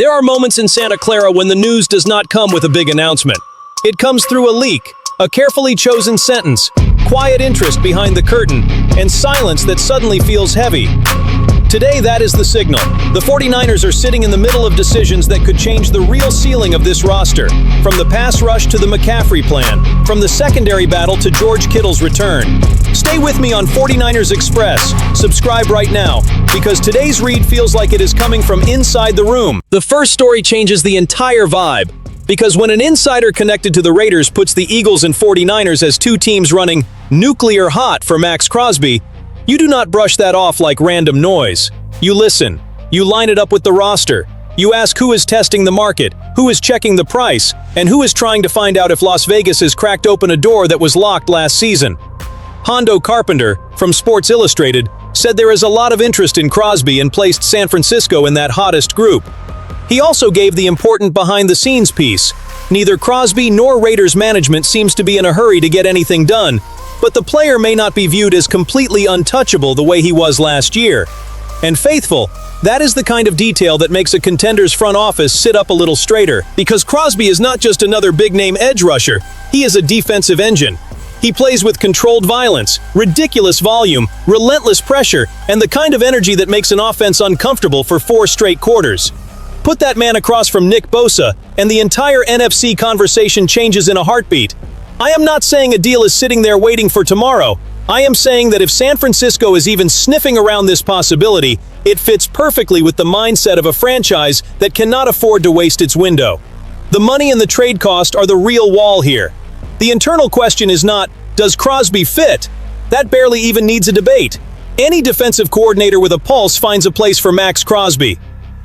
There are moments in Santa Clara when the news does not come with a big announcement. It comes through a leak, a carefully chosen sentence, quiet interest behind the curtain, and silence that suddenly feels heavy. Today, that is the signal. The 49ers are sitting in the middle of decisions that could change the real ceiling of this roster. From the pass rush to the McCaffrey plan, from the secondary battle to George Kittle's return. Stay with me on 49ers Express. Subscribe right now, because today's read feels like it is coming from inside the room. The first story changes the entire vibe, because when an insider connected to the Raiders puts the Eagles and 49ers as two teams running nuclear hot for Maxx Crosby, you do not brush that off like random noise. You listen. You line it up with the roster. You ask who is testing the market, who is checking the price, and who is trying to find out if Las Vegas has cracked open a door that was locked last season. Hondo Carpenter, from Sports Illustrated, said there is a lot of interest in Crosby and placed San Francisco in that hottest group. He also gave the important behind-the-scenes piece. Neither Crosby nor Raiders management seems to be in a hurry to get anything done, but the player may not be viewed as completely untouchable the way he was last year. And faithful, that is the kind of detail that makes a contender's front office sit up a little straighter, because Crosby is not just another big-name edge rusher, he is a defensive engine. He plays with controlled violence, ridiculous volume, relentless pressure, and the kind of energy that makes an offense uncomfortable for 4 straight quarters. Put that man across from Nick Bosa, and the entire NFC conversation changes in a heartbeat. I am not saying a deal is sitting there waiting for tomorrow. I am saying that if San Francisco is even sniffing around this possibility, it fits perfectly with the mindset of a franchise that cannot afford to waste its window. The money and the trade cost are the real wall here. The internal question is not, does Crosby fit? That barely even needs a debate. Any defensive coordinator with a pulse finds a place for Maxx Crosby.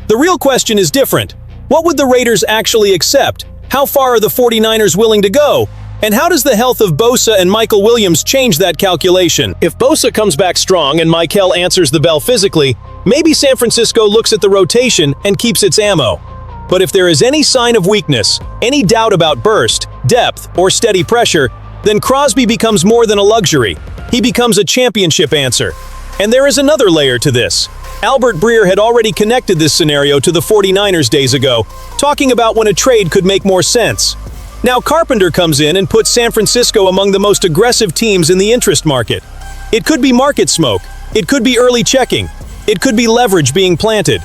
The real question is different. What would the Raiders actually accept? How far are the 49ers willing to go? And how does the health of Bosa and Michael Williams change that calculation? If Bosa comes back strong and Michael answers the bell physically, maybe San Francisco looks at the rotation and keeps its ammo. But if there is any sign of weakness, any doubt about burst, depth, or steady pressure, then Crosby becomes more than a luxury. He becomes a championship answer. And there is another layer to this. Albert Breer had already connected this scenario to the 49ers days ago, talking about when a trade could make more sense. Now Carpenter comes in and puts San Francisco among the most aggressive teams in the interest market. It could be market smoke. It could be early checking. It could be leverage being planted.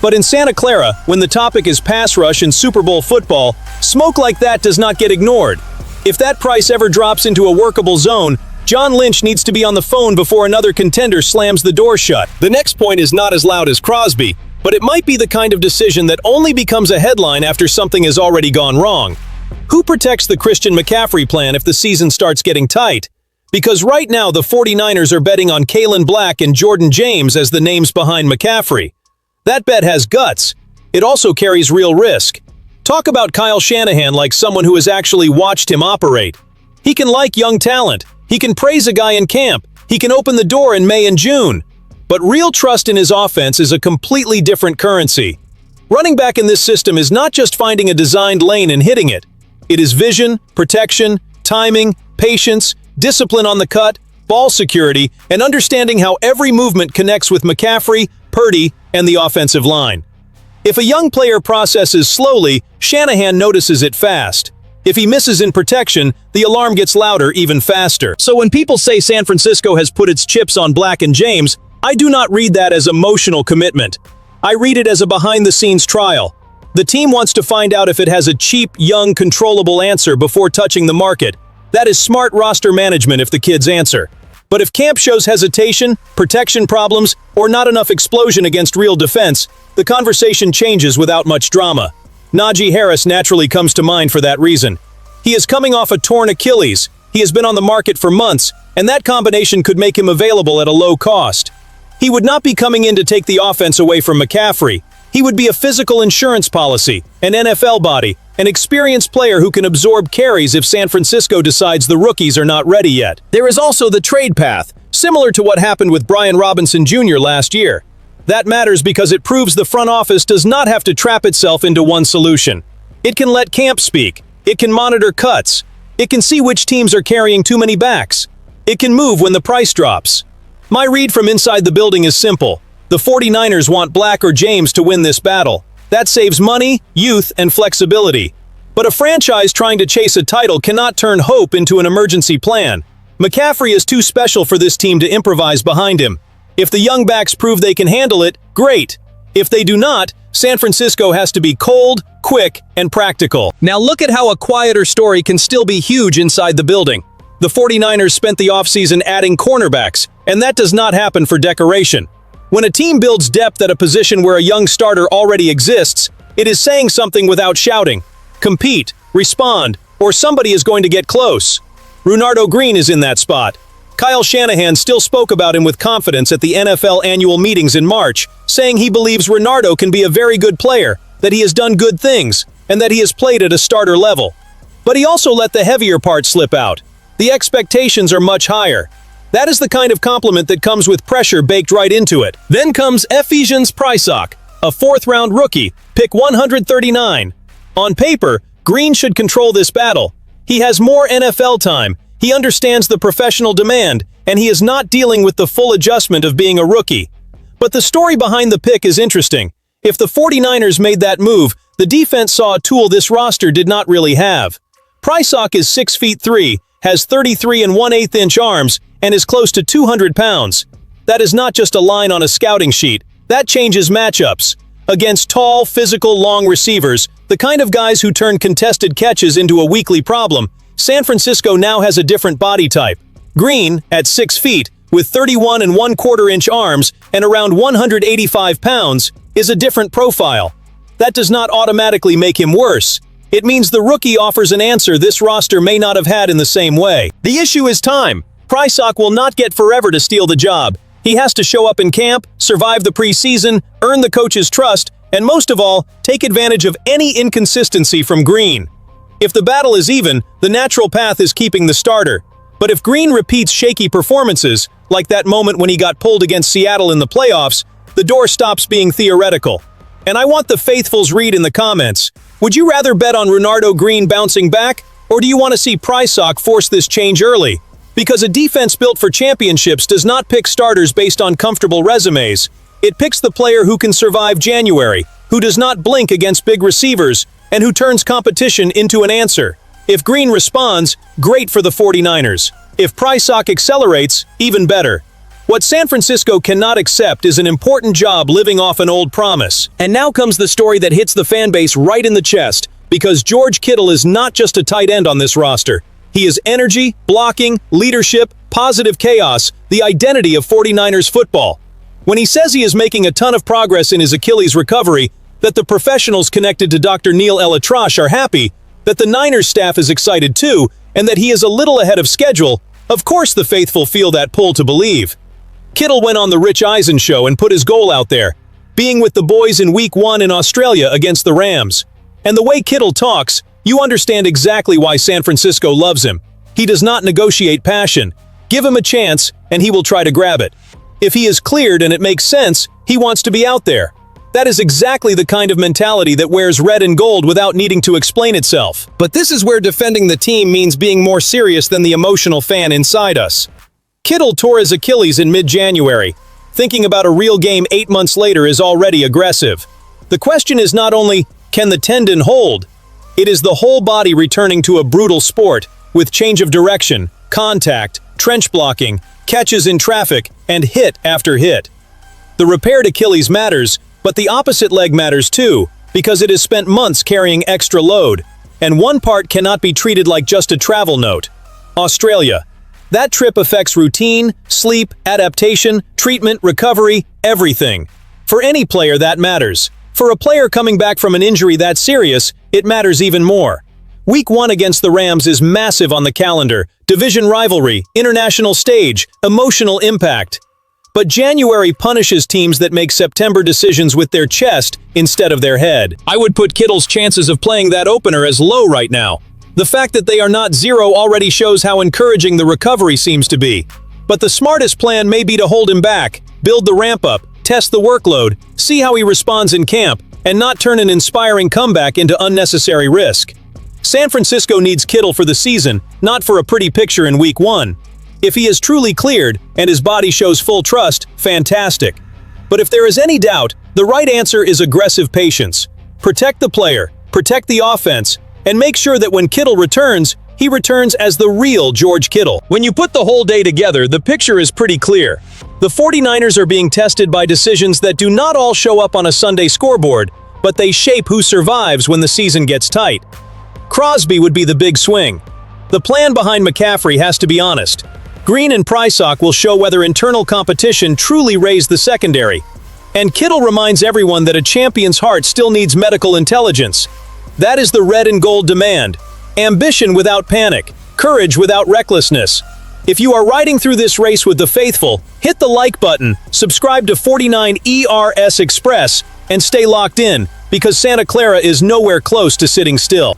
But in Santa Clara, when the topic is pass rush and Super Bowl football, smoke like that does not get ignored. If that price ever drops into a workable zone, John Lynch needs to be on the phone before another contender slams the door shut. The next point is not as loud as Crosby, but it might be the kind of decision that only becomes a headline after something has already gone wrong. Who protects the Christian McCaffrey plan if the season starts getting tight? Because right now the 49ers are betting on Kalen Black and Jordan James as the names behind McCaffrey. That bet has guts. It also carries real risk. Talk about Kyle Shanahan like someone who has actually watched him operate. He can like young talent. He can praise a guy in camp. He can open the door in May and June. But real trust in his offense is a completely different currency. Running back in this system is not just finding a designed lane and hitting it. It is vision, protection, timing, patience, discipline on the cut, ball security, and understanding how every movement connects with McCaffrey, Purdy, and the offensive line. If a young player processes slowly, Shanahan notices it fast. If he misses in protection, the alarm gets louder even faster. So when people say San Francisco has put its chips on Black and James, I do not read that as emotional commitment. I read it as a behind-the-scenes trial. The team wants to find out if it has a cheap, young, controllable answer before touching the market. That is smart roster management if the kids answer. But if camp shows hesitation, protection problems, or not enough explosion against real defense, the conversation changes without much drama. Najee Harris naturally comes to mind for that reason. He is coming off a torn Achilles. He has been on the market for months, and that combination could make him available at a low cost. He would not be coming in to take the offense away from McCaffrey. He would be a physical insurance policy, an NFL body, an experienced player who can absorb carries if San Francisco decides the rookies are not ready yet. There is also the trade path, similar to what happened with Brian Robinson Jr. last year. That matters because it proves the front office does not have to trap itself into one solution. It can let camp speak. It can monitor cuts. It can see which teams are carrying too many backs. It can move when the price drops. My read from inside the building is simple. The 49ers want Black or James to win this battle. That saves money, youth, and flexibility. But a franchise trying to chase a title cannot turn hope into an emergency plan. McCaffrey is too special for this team to improvise behind him. If the young backs prove they can handle it, great. If they do not, San Francisco has to be cold, quick, and practical. Now look at how a quieter story can still be huge inside the building. The 49ers spent the offseason adding cornerbacks, and that does not happen for decoration. When a team builds depth at a position where a young starter already exists, it is saying something without shouting. Compete, respond, or somebody is going to get close. Renardo Green is in that spot. Kyle Shanahan still spoke about him with confidence at the NFL annual meetings in March, saying he believes Renardo can be a very good player, that he has done good things, and that he has played at a starter level. But he also let the heavier part slip out. The expectations are much higher. That is the kind of compliment that comes with pressure baked right into it. Then comes Ephesians Prysock, a fourth-round rookie, pick 139. On paper, Green should control this battle. He has more NFL time, he understands the professional demand, and he is not dealing with the full adjustment of being a rookie. But the story behind the pick is interesting. If the 49ers made that move, the defense saw a tool this roster did not really have. Prysock is 6'3", has 33 1/8 inch arms, and is close to 200 pounds. That is not just a line on a scouting sheet, that changes matchups. Against tall, physical, long receivers, the kind of guys who turn contested catches into a weekly problem, San Francisco now has a different body type. Green, at 6 feet, with 31 1/4 inch arms and around 185 pounds, is a different profile. That does not automatically make him worse. It means the rookie offers an answer this roster may not have had in the same way. The issue is time. Prysock will not get forever to steal the job. He has to show up in camp, survive the preseason, earn the coach's trust, and most of all, take advantage of any inconsistency from Green. If the battle is even, the natural path is keeping the starter. But if Green repeats shaky performances, like that moment when he got pulled against Seattle in the playoffs, the door stops being theoretical. And I want the faithfuls read in the comments. Would you rather bet on Renardo Green bouncing back, or do you want to see Prysock force this change early? Because a defense built for championships does not pick starters based on comfortable resumes. It picks the player who can survive January, who does not blink against big receivers, and who turns competition into an answer. If Green responds, great for the 49ers. If Prysock accelerates, even better. What San Francisco cannot accept is an important job living off an old promise. And now comes the story that hits the fan base right in the chest, because George Kittle is not just a tight end on this roster. He is energy, blocking, leadership, positive chaos, the identity of 49ers football. When he says he is making a ton of progress in his Achilles recovery, that the professionals connected to Dr. Neil Elatrache are happy, that the Niners staff is excited too, and that he is a little ahead of schedule, of course the faithful feel that pull to believe. Kittle went on the Rich Eisen show and put his goal out there, being with the boys in Week 1 in Australia against the Rams. And the way Kittle talks, you understand exactly why San Francisco loves him. He does not negotiate passion. Give him a chance, and he will try to grab it. If he is cleared and it makes sense, he wants to be out there. That is exactly the kind of mentality that wears red and gold without needing to explain itself. But this is where defending the team means being more serious than the emotional fan inside us. Kittle tore his Achilles in mid-January. Thinking about a real game 8 months later is already aggressive. The question is not only, can the tendon hold? It is the whole body returning to a brutal sport, with change of direction, contact, trench blocking, catches in traffic, and hit after hit. The repaired Achilles matters, but the opposite leg matters too, because it has spent months carrying extra load, and one part cannot be treated like just a travel note. Australia. That trip affects routine, sleep, adaptation, treatment, recovery, everything. For any player, that matters. For a player coming back from an injury that serious, it matters even more. Week 1 against the Rams is massive on the calendar, division rivalry, international stage, emotional impact. But January punishes teams that make September decisions with their chest instead of their head. I would put Kittle's chances of playing that opener as low right now. The fact that they are not zero already shows how encouraging the recovery seems to be. But the smartest plan may be to hold him back, build the ramp up, test the workload, see how he responds in camp, and not turn an inspiring comeback into unnecessary risk. San Francisco needs Kittle for the season, not for a pretty picture in Week 1. If he is truly cleared and his body shows full trust, fantastic. But if there is any doubt, the right answer is aggressive patience. Protect the player, protect the offense, and make sure that when Kittle returns, he returns as the real George Kittle. When you put the whole day together, the picture is pretty clear. The 49ers are being tested by decisions that do not all show up on a Sunday scoreboard, but they shape who survives when the season gets tight. Crosby would be the big swing. The plan behind McCaffrey has to be honest. Green and Prysock will show whether internal competition truly raised the secondary. And Kittle reminds everyone that a champion's heart still needs medical intelligence. That is the red and gold demand. Ambition without panic, courage without recklessness. If you are riding through this race with the faithful, hit the like button, subscribe to 49ers Express, and stay locked in, because Santa Clara is nowhere close to sitting still.